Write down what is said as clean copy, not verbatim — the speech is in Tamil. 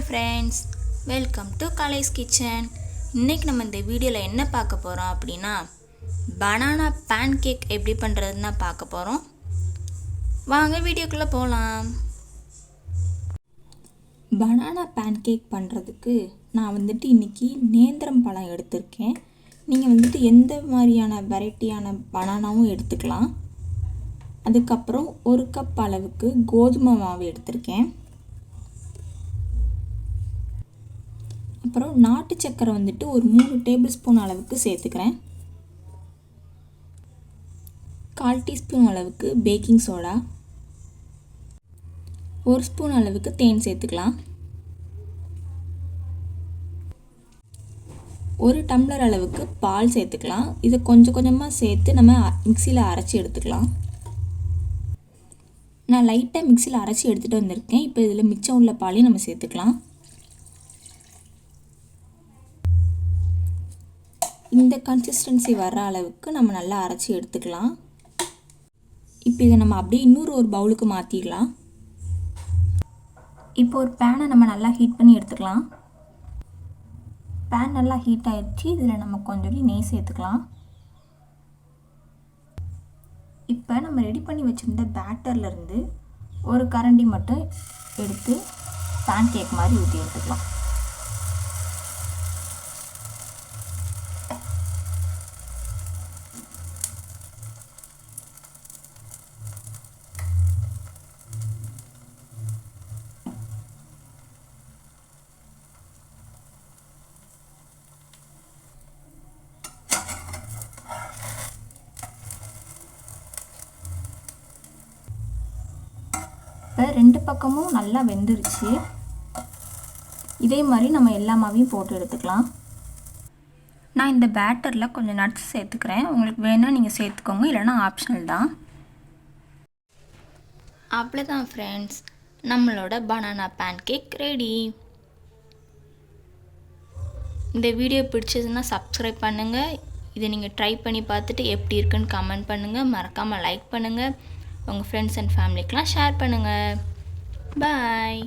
Friends, welcome to கலைஸ் kitchen. இன்றைக்கி நம்ம இந்த வீடியோவில் என்ன பார்க்க போகிறோம் அப்படின்னா, பனானா பேன் கேக் எப்படி பண்ணுறதுன்னு தான் பார்க்க போகிறோம். வாங்க வீடியோக்குள்ளே போகலாம். பனானா பேன் கேக் பண்ணுறதுக்கு நான் இன்றைக்கி நேந்திரம் பழம் எடுத்திருக்கேன். நீங்கள் எந்த மாதிரியான வெரைட்டியான பனானாவும் எடுத்துக்கலாம். அதுக்கப்புறம் 1 கப் அளவுக்கு கோதுமை மாவு எடுத்திருக்கேன். அப்புறம் நாட்டு சக்கரை ஒரு 3 டேபிள் ஸ்பூன் அளவுக்கு சேர்த்துக்கிறேன். 1/4 டீஸ்பூன் அளவுக்கு பேக்கிங் சோடா, 1 ஸ்பூன் அளவுக்கு தேன் சேர்த்துக்கலாம். 1 டம்ளர் அளவுக்கு பால் சேர்த்துக்கலாம். இதை கொஞ்சம் கொஞ்சமாக சேர்த்து நம்ம மிக்சியில் அரைச்சி எடுத்துக்கலாம். நான் லைட்டாக மிக்சியில் அரைச்சி எடுத்துகிட்டு வந்திருக்கேன். இப்போ இதில் மிச்சம் உள்ள பாலையும் நம்ம சேர்த்துக்கலாம். இந்த கன்சிஸ்டன்சி வர அளவுக்கு நம்ம நல்லா அரைச்சி எடுத்துக்கலாம். இப்போ இதை நம்ம அப்படியே இன்னொரு பவுலுக்கு மாற்றிடலாம். இப்போ ஒரு பேனை நம்ம நல்லா ஹீட் பண்ணி எடுத்துக்கலாம். பேன் நல்லா ஹீட் ஆகிடுச்சு. இதில் நம்ம கொஞ்சம் நெய் சேர்த்துக்கலாம். இப்போ நம்ம ரெடி பண்ணி வச்சுருந்த பேட்டர்லேருந்து ஒரு கரண்டி மட்டும் எடுத்து பேன் கேக் மாதிரி ஊற்றி எடுத்துக்கலாம். இப்போ 2 பக்கமும் நல்லா வெந்துருச்சு. இதே மாதிரி நம்ம எல்லா மாவையும் போட்டு எடுத்துக்கலாம். நான் இந்த பேட்டரில் கொஞ்சம் நட்ஸ் சேர்த்துக்கிறேன். உங்களுக்கு வேணால் நீங்கள் சேர்த்துக்கோங்க, இல்லைனா ஆப்ஷனல் தான். அவ்வளோதான் ஃப்ரெண்ட்ஸ், நம்மளோட பனானா பேன் கேக் ரெடி. இந்த வீடியோ பிடிச்சதுன்னா சப்ஸ்கிரைப் பண்ணுங்கள். இதை நீங்கள் ட்ரை பண்ணி பார்த்துட்டு எப்படி இருக்குன்னு கமெண்ட் பண்ணுங்கள். மறக்காமல் லைக் பண்ணுங்கள். உங்கள் ஃப்ரெண்ட்ஸ் அண்ட் ஃபேமிலிக்கெலாம் ஷேர் பண்ணுங்கள். பாய்.